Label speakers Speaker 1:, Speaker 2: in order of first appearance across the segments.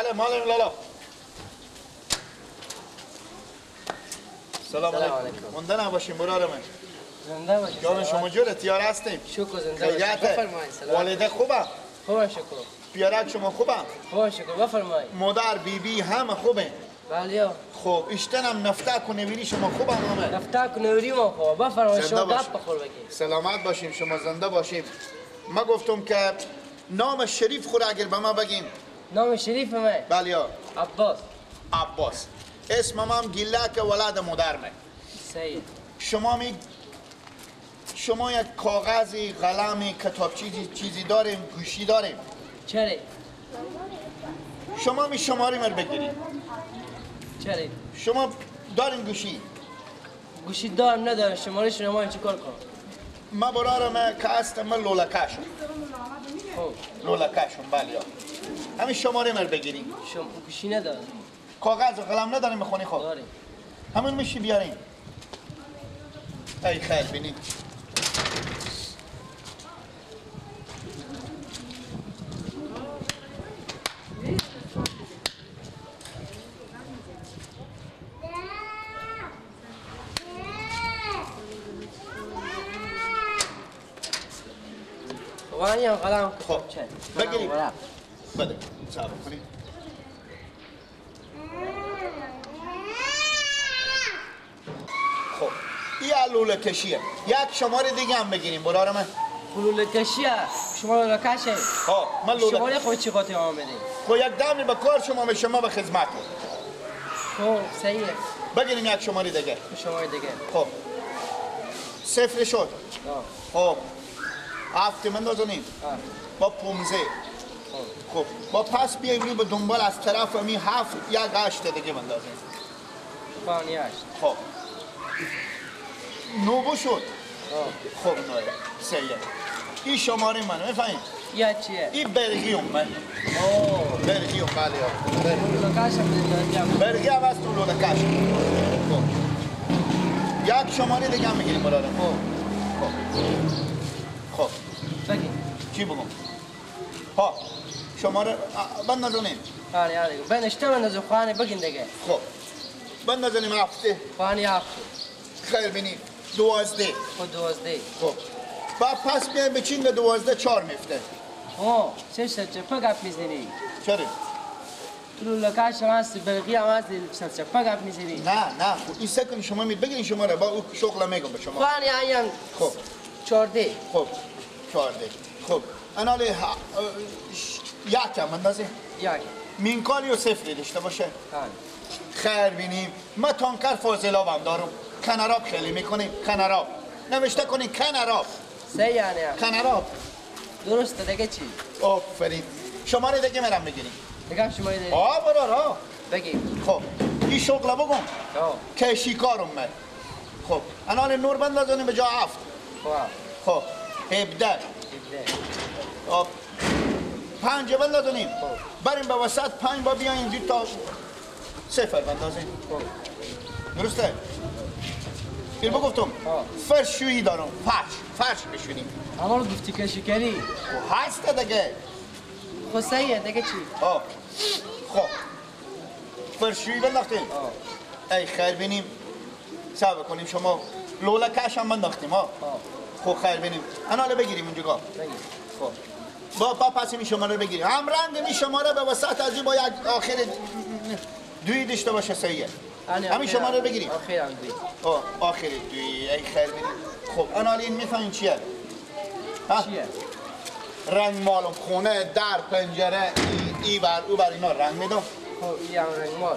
Speaker 1: بله مالم لالا. سلام علیکم. مونده نباشیم برادر من.
Speaker 2: زنده باشید.
Speaker 1: جان شما جور تیار هستیم.
Speaker 2: شکر زنده باشید. بفرمایید.
Speaker 1: والده خوبه؟
Speaker 2: خوبه شکر.
Speaker 1: پیارک شما خوبه؟
Speaker 2: خوبه شکر. بفرمایید.
Speaker 1: مادر بیبی همه خوبه؟
Speaker 2: بله.
Speaker 1: خب اشتنم نفتک و نویری شما خوبه همه؟
Speaker 2: نفتک و نویری ما خوبه. بفرمایید شما گپ بخور بگید.
Speaker 1: سلامت باشیم شما زنده باشیم. ما گفتم که نام شریف خود اگر به ما بگین.
Speaker 2: نام شریف من؟
Speaker 1: بله.
Speaker 2: عباس.
Speaker 1: عباس. اسمم هم گیلک ولد مادرمه.
Speaker 2: سید.
Speaker 1: شما یک کاغذی، قلمی، کتاب چیزی داریم، گوشی داریم.
Speaker 2: چرا؟
Speaker 1: شما می شماری مر بگیرید.
Speaker 2: چرا؟
Speaker 1: شما دارین گوشی؟
Speaker 2: گوشی دارم ندارم شماره شما چی کار کنم؟
Speaker 1: ما برارم که هستم من لولکشم. لولکشم بله. همین شماره مر بگیرید.
Speaker 2: گوشی ندارم.
Speaker 1: کاغذ و قلم نداریم میخونی خب؟
Speaker 2: داریم.
Speaker 1: همون میشی بیارین. ای خیر بینید.
Speaker 2: وانی هم قلم
Speaker 1: خب بگیرید. بده صبر کنید. خب این لوله کشیه. یک شماره دیگه هم بگیریم برای من.
Speaker 2: لوله کشیه؟ شما لوله کشه؟
Speaker 1: ها من لوله.
Speaker 2: شماره خود چی قاطی آمده؟
Speaker 1: خب یک دمی به کار شما به خدمت.
Speaker 2: خب صحیحه.
Speaker 1: بگیریم یک شماره دیگه.
Speaker 2: شماره دیگه.
Speaker 1: خب صفر شد. خب هفت من دازونیم. با 15. خب با پس بیاییم به دنبال از طرف می هفت یک هشت دیگه بندازیم.
Speaker 2: پانی هشت.
Speaker 1: خب نوبو شد. خب نوه سیه. این شماره من میفهمید؟
Speaker 2: یا چیه؟
Speaker 1: این برگیوم من. برگیوم بله. برگی هم هست تو لولکش. خب یک شماره دیگه هم میگیریم برادم. خب
Speaker 2: بگی
Speaker 1: چی بگم؟ ها شماره بندازونیم.
Speaker 2: آره بنشته بندازو خانه بگین دیگه.
Speaker 1: خب بندازونیم هفته.
Speaker 2: خانه هفته.
Speaker 1: خیر بینیم 12.
Speaker 2: خب 12.
Speaker 1: خب بعد پس بیایم بچین به 12 4 میفته.
Speaker 2: چه چپا گپ میزنی؟
Speaker 1: چرا؟
Speaker 2: تو لوکاش هم هست برقی هم هست چپا گپ میزنی؟
Speaker 1: نه خب این سکن شما بگیرین شماره با او شغل میگم به شما.
Speaker 2: خانه آیان.
Speaker 1: خب
Speaker 2: 14.
Speaker 1: خب 14. خب انال یک هم اندازه؟
Speaker 2: یک.
Speaker 1: مینکالی و صفری داشته باشه؟ خیر بینیم ما تانکر فاضلاب هم دارم. کنراب خیلی میکنیم. کنراب نوشته کنیم کنراب.
Speaker 2: سه یعنی هم
Speaker 1: کنراب
Speaker 2: درسته دیگه چی؟
Speaker 1: آفرین. شماره دیگه میرم بگیریم.
Speaker 2: دیگه شماره دیگه؟
Speaker 1: برارا
Speaker 2: بگی.
Speaker 1: خب این شغل بگم که شیکارم من. خب انال نور بندازونیم به جا 7. خب 17. 5 بندازونیم. بریم به وسط 5 با بیاییم دو تا صفر بندازیم. درسته؟ این بگفتم فرش شویی دارم. فرش بشونیم.
Speaker 2: اما رو گفتی که شکری؟
Speaker 1: هسته دیگه.
Speaker 2: خب صحیحه دیگه چی؟
Speaker 1: خب فرش شویی بنداختیم. ای خیر بینیم صبر کنیم شما لولکش هم بنداختیم. خب خیر بینیم اناله بگیریم اونجا. خب با پس این شماره رو بگیریم. هم رنگ این شماره به وسط از با یک آخر دوی داشته باشه صحیحه. همین شماره رو بگیریم.
Speaker 2: آخر دوی.
Speaker 1: آخر دوی ای خیر بینیم. خب اناله این میفهمین چیه؟
Speaker 2: چیه؟
Speaker 1: رنگ مالم خونه در پنجره ای بر او بر اینا رنگ میدم.
Speaker 2: خب این هم رنگ مال.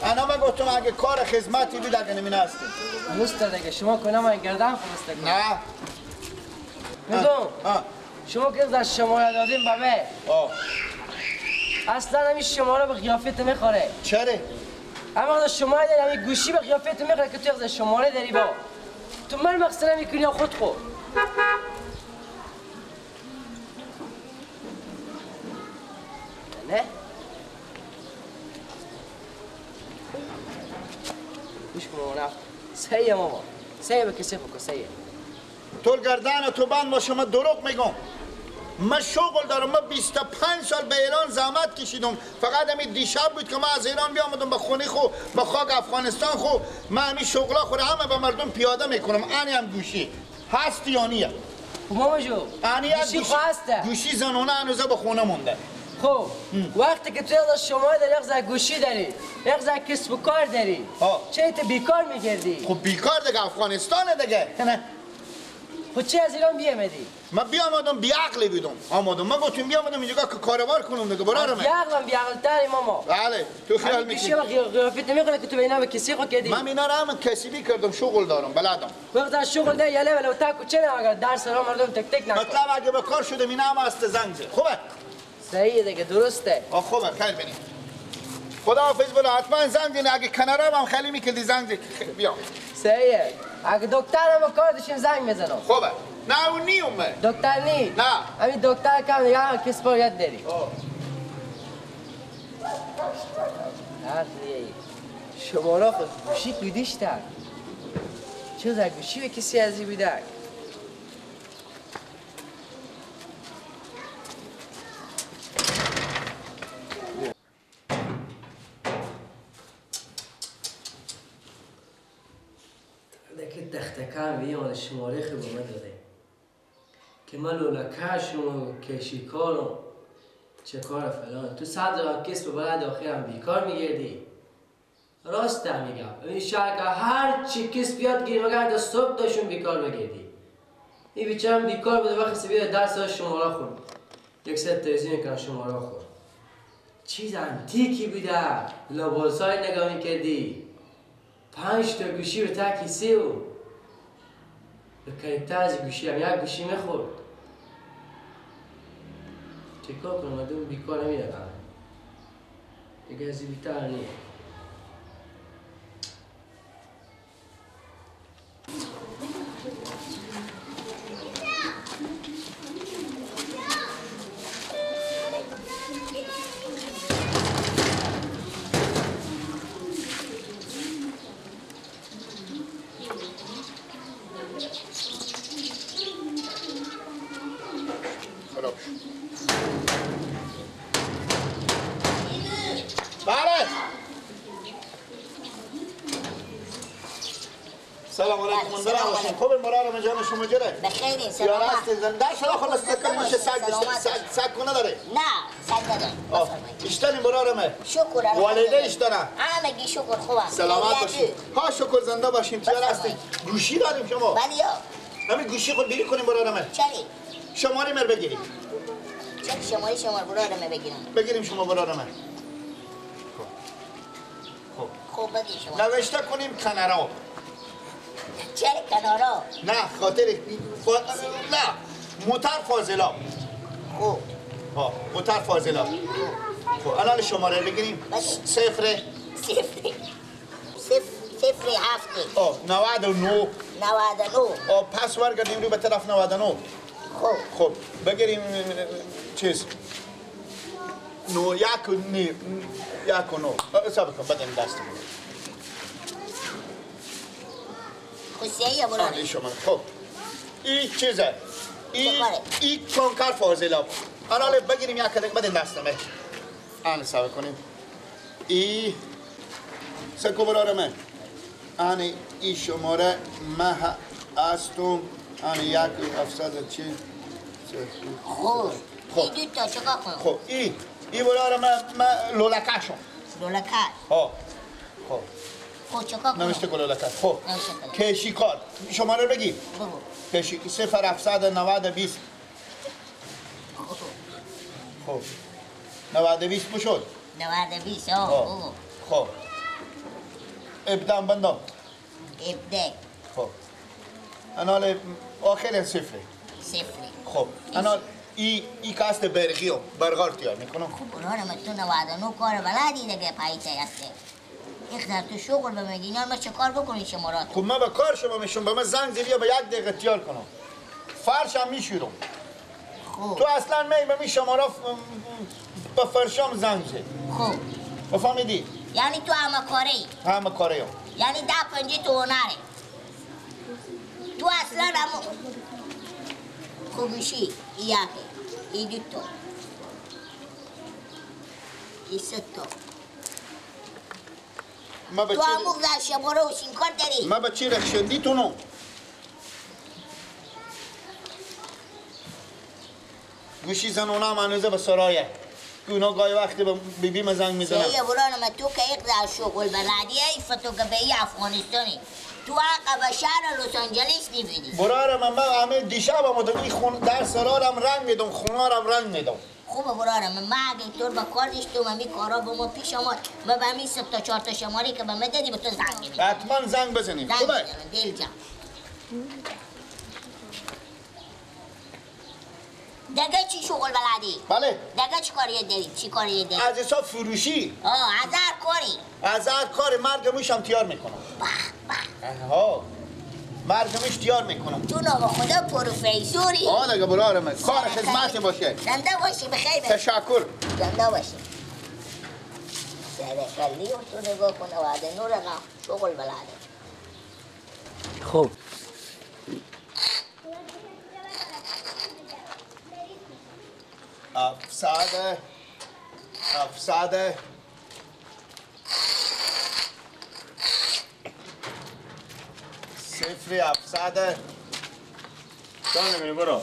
Speaker 1: انا من گفتم اگه کار خدمتی بود اگه نمینه هستیم.
Speaker 2: درسته دیگه شما کنه من گردن خونسته کنم.
Speaker 1: نه
Speaker 2: مردم شما که در شماره دادیم بابه اصلا همین شماره به قیافت میخوره.
Speaker 1: چرا؟
Speaker 2: اما از شماره داری همین گوشی به قیافت میخوره که تو از شماره داری با تو من مقصره میکنی خود خود. نه؟ گوش کن ماما نفت سیه ماما سیه به کسی خوکو سیه
Speaker 1: تو گردن تو بند با شما دروغ میگم. من شغل دارم. من 25 سال به ایران زحمت کشیدم. فقط همین دیشب بود که من از ایران بیامدم به خونه خو به خاک افغانستان خو. من همین شغلا خود همه به مردم پیاده میکنم. آنی هم گوشی هست یا نیه؟
Speaker 2: ماما جو گوشی هسته.
Speaker 1: گوشی زنونه هنوزه به خونه مونده.
Speaker 2: خب وقتی که تو از شما در یک گوشی داری، یک کسب و کار داری، چه تو بیکار میگردی؟
Speaker 1: خب بیکار دیگه افغانستانه دیگه. نه
Speaker 2: خب چه از ایران بیامدی؟
Speaker 1: من بیامدم بیعقلی بودم. آمدم من گفتم بیامدم اینجا که کاروبار کنم دیگه برارم.
Speaker 2: بیعقلم بیعقل‌تری ماما.
Speaker 1: بله تو خیال میکنی.
Speaker 2: قیافت نمیکنه که تو اینا به کسی خود کردی.
Speaker 1: من اینا رو هم کسبی کردم، شغل دارم بلدم.
Speaker 2: وقتی شغل داری یله ولی تا کوچه نه اگر درس را مردم تک تک نکن.
Speaker 1: مطلب اگه به کار شده اینا هم است زنگ زد. خوبه؟
Speaker 2: صحیحه دیگه درسته.
Speaker 1: خوبه خیلی ببین. خداحافظ بلا حتما زنگ زدین. اگه کنارم هم خیلی میکردی زنگ زد بیا.
Speaker 2: صحیحه. اگه دکتر هم کار داشتیم زنگ میزنم.
Speaker 1: خوبه. نه اون نیومه.
Speaker 2: دکتر نی؟
Speaker 1: نه.
Speaker 2: همین دکتر کم یا کسب و یاد داری. شما را خود گوشی کودیشتر. چه در گوشی به کسی ازی بیدک؟ که دختکان بیان شماره خیلی با من داده که من لولکشم و کشیکارم چه کار فلان تو صد رقم کسب بعد آخرم بیکار میگردی. راست میگم این شهر که هر چی کسب یاد گیری مگر تا صبح داشون بیکار بگردی. این بیچارم بیکار بوده وقتی سبیل درس ها شماره خورد یک ست تلویزیون کنم شماره خورد چیز انتیکی بوده لباسای نگاه میکردی 5 تا گوشی رو تا کیسه و بکنی تازی گوشی هم یک گوشی میخورد چه کار کنم مردم بیکار نمیدارم دیگه از بیتر نیه
Speaker 1: سلام علیکم من برام باشین. خوبه مرارم جان شما جره؟
Speaker 3: بخیر سلام.
Speaker 1: یا راست زنده شده خلاص تکل میشه سگ کنه داره؟
Speaker 3: نه سگ نداره.
Speaker 1: اشتنی مرارم.
Speaker 3: شکر.
Speaker 1: والده اشتنه.
Speaker 3: همگی شکر خوبم.
Speaker 1: سلامت باشین. ها شکر زنده باشین. یا راست گوشی داریم شما؟
Speaker 3: بله یا.
Speaker 1: همین گوشی خود بیری کنیم مرارم.
Speaker 3: چلی؟
Speaker 1: شماره مر بگیریم.
Speaker 3: چه شماره مرارم بگیرم؟
Speaker 1: بگیریم شما مرارم.
Speaker 3: خب بگیر شما.
Speaker 1: نوشته کنیم کنارا.
Speaker 3: چه کنارا؟
Speaker 1: نه خاطر نه موتر فاضلاب.
Speaker 3: خوب.
Speaker 1: موتر فاضلاب. خب الان شماره بگیریم. صفر 99.
Speaker 3: 99.
Speaker 1: پس برگردیم رو به طرف 99. خب بگیریم چیز نو یک و نو حساب کن بدیم دستم
Speaker 3: خوشیه یا برای
Speaker 1: شما. خب این چیزه این کنکر فاضلاب. الان بگیریم یک کدک بدیم دستمه آن حساب کنیم این سکو برارمه آن این شماره مه هستم آن 1700 چی
Speaker 3: خوب این دو تا چکا کنم
Speaker 1: خب این برارمه من لولکشم
Speaker 3: لولکش
Speaker 1: خب
Speaker 3: خب چکا کنم
Speaker 1: نوشته کن لولکش. خب کشیکار شماره بگی
Speaker 3: بگو
Speaker 1: کشی 0790 خب 90 بشد
Speaker 3: 90
Speaker 1: خب ابدام بندم
Speaker 3: ابده
Speaker 1: خب انال آخر صفر خب انال ای کاست برغیو برغار تیار میکنم.
Speaker 3: خب برارم تو 99 کار بلدی دیگه پاییته هسته اختر تو شغل به مگی اینا ما چه کار بکنی شمارات؟
Speaker 1: خب من به کار شما میشم به من زنگ زدی به 1 دقیقه تیار کنم فرش هم میشورم.
Speaker 3: خوب
Speaker 1: تو اصلا به می شمارا به فرشام زنگ زد.
Speaker 3: خوب
Speaker 1: بفهمیدی؟
Speaker 3: یعنی تو همه کاری؟
Speaker 1: همه کاری هم
Speaker 3: یعنی 10-15 تو هنره تو اصلا همه خوبشی یکی این 2 تا این 3 تا تو همون در شماره و شینکار داری
Speaker 1: ما بچه رخشندی تونو گوشی زنونه هم هنوزه به سرایه که اونا گاهی وقتی به بیبی من زنگ میزنم
Speaker 3: سیه برانم تو که یک در شغل بلدی ایفتو که به ای افغانستانی تو عقب شهر لس آنجلس نمیدی
Speaker 1: برارم من همه دیشب هم در سرارم رنگ میدم خونارم رنگ میدم
Speaker 3: خوبه برارم من اگه اینطور با کار داشتم همی کارا به ما پیش آمد و به همی 3 تا 4 تا شماری که به من دادی به تو زنگ میدی
Speaker 1: حتما زنگ بزنیم
Speaker 3: زنگ
Speaker 1: خوبه؟
Speaker 3: میزنم دل جان دگه چی شغل بلدی؟
Speaker 1: بله
Speaker 3: دگه چی کاری داری؟ چی کاری داری؟
Speaker 1: از حساب فروشی
Speaker 3: از هر کاری
Speaker 1: از هر کار مرگ موشم تیار میکنم
Speaker 3: به
Speaker 1: ها مرگ موش تیار میکنم
Speaker 3: تو ناغا خدا پروفیسوری
Speaker 1: دیگه برارم کار خدمت باشه
Speaker 3: زنده باشی بخیر
Speaker 1: تشکر
Speaker 3: زنده باشی سر خلی و تو نگاه کنه وعده نور اقام شغل بلده
Speaker 2: خب
Speaker 1: افساده 700
Speaker 4: چیکار میکنی برو؟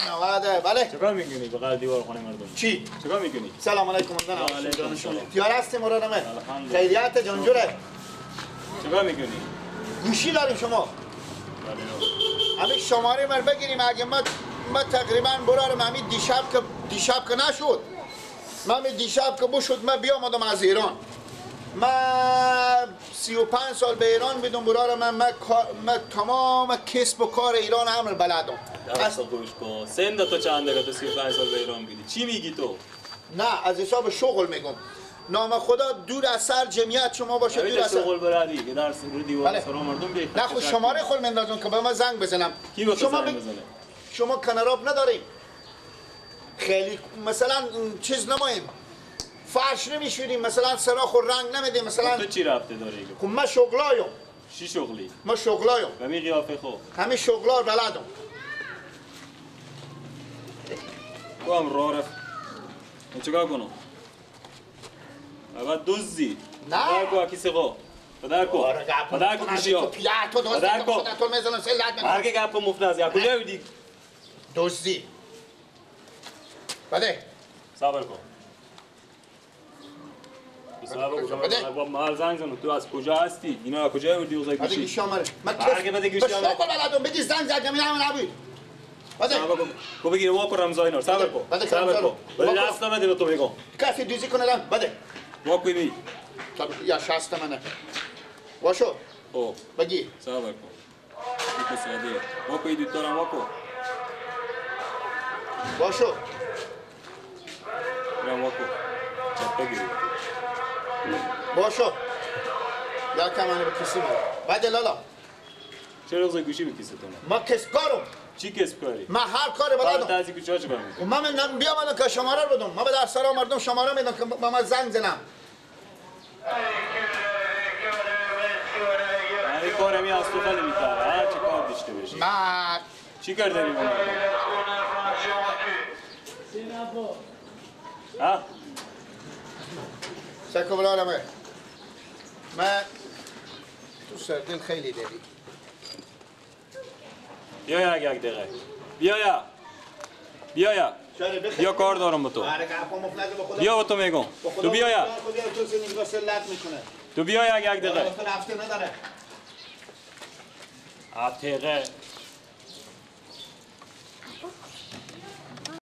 Speaker 1: 90 بله
Speaker 4: چیکار میکنی بغل دیوار خونه مردم؟
Speaker 1: چی؟
Speaker 4: چیکار میکنی؟
Speaker 1: سلام علیکم
Speaker 4: علیکم سلام.
Speaker 1: تیار هستی مرادمه
Speaker 4: الحمدلله.
Speaker 1: خیریت جانجوره
Speaker 4: چیکار میکنی؟
Speaker 1: گوشی داریم شما همین شماره من بگیریم اگه ما تقریبا برارم همین دیشب که نشد من دیشب که بشد من بیامدم از ایران من 35 سال به ایران بیدم برارم من تمام کسب و کار ایران همه بلدم
Speaker 4: دست خوش کن سند تو چنده که تو 35 سال به ایران بیدی چی میگی تو؟
Speaker 1: نه از حساب شغل میگم نام خدا دور از سر جمعیت شما باشه دور از سر
Speaker 4: شغل برادی که در رو دیوار سرا مردم بیای
Speaker 1: نه خود شماره خود مندازم که به من زنگ بزنم
Speaker 4: کی به تو زنگ بزنه؟
Speaker 1: شما کنراب نداریم خیلی مثلا چیز نماییم فرش نمیشوریم مثلا سراخ و رنگ نمیدیم مثلا
Speaker 4: تو چی رفته داری؟
Speaker 1: خب من شغلایم
Speaker 4: چی شغلی؟
Speaker 1: ما شغلایم
Speaker 4: به می قیافه خو
Speaker 1: همین شغلار بلدم
Speaker 4: تو هم راه رفت چیکار کنم؟ اول دزدی
Speaker 1: نه.
Speaker 4: پدر کو کسی خو پدر کو پدر کو کشی ها
Speaker 1: تو دوست
Speaker 4: پدر کو
Speaker 1: تو میزنم سلات من
Speaker 4: هرگه گپ مفت نزد کجا بودی؟
Speaker 1: دزدی بده
Speaker 4: صبر کن صبر کن محل زنگ زنم تو از کجا هستی؟ اینا از کجا بودی اوزای
Speaker 1: بده
Speaker 4: کشی؟
Speaker 1: گوشی آمره من
Speaker 4: هرگه بده گوشی آمره
Speaker 1: شغل بلدم بگی زنگ زدم اینا نبود بده
Speaker 4: صبر کن کو بگیر واکو رمزای نور صبر کن
Speaker 1: بده
Speaker 4: صبر
Speaker 1: رمزا
Speaker 4: کن
Speaker 1: رو.
Speaker 4: بده دست بده به تو میگم
Speaker 1: کسی دیزی کنه دم بده
Speaker 4: واکوی می
Speaker 1: یا 60 منه واشو
Speaker 4: او
Speaker 1: بگی
Speaker 4: صبر کن بیکو ساده واکوی دوتارم واکو
Speaker 1: واشو
Speaker 4: برم واکو چپ بگیری
Speaker 1: واشو یا کمانه به کسی من بده لالا
Speaker 4: چرا روزای گوشی بکیسه تو
Speaker 1: ما کسکارم
Speaker 4: چی کسب کاری؟
Speaker 1: من هر کار
Speaker 4: بعد
Speaker 1: بلدم
Speaker 4: تازی کجا چه می‌کنی؟
Speaker 1: من بیامدم که شماره رو بدم من به در سرا مردم شماره میدم که با من زنگ زنم
Speaker 4: این کار همی از تو خیلی می‌تره هر چه کار داشته باشی
Speaker 1: من
Speaker 4: چی کار داری من؟ ها؟
Speaker 1: سکو بلالمه من تو سردل خیلی داری
Speaker 4: بیا یک دقیقه بیا بیا کار دارم با تو بیا با تو میگم تو بیا تو بیا یک دقیقه
Speaker 1: هفته نداره
Speaker 4: دقیقه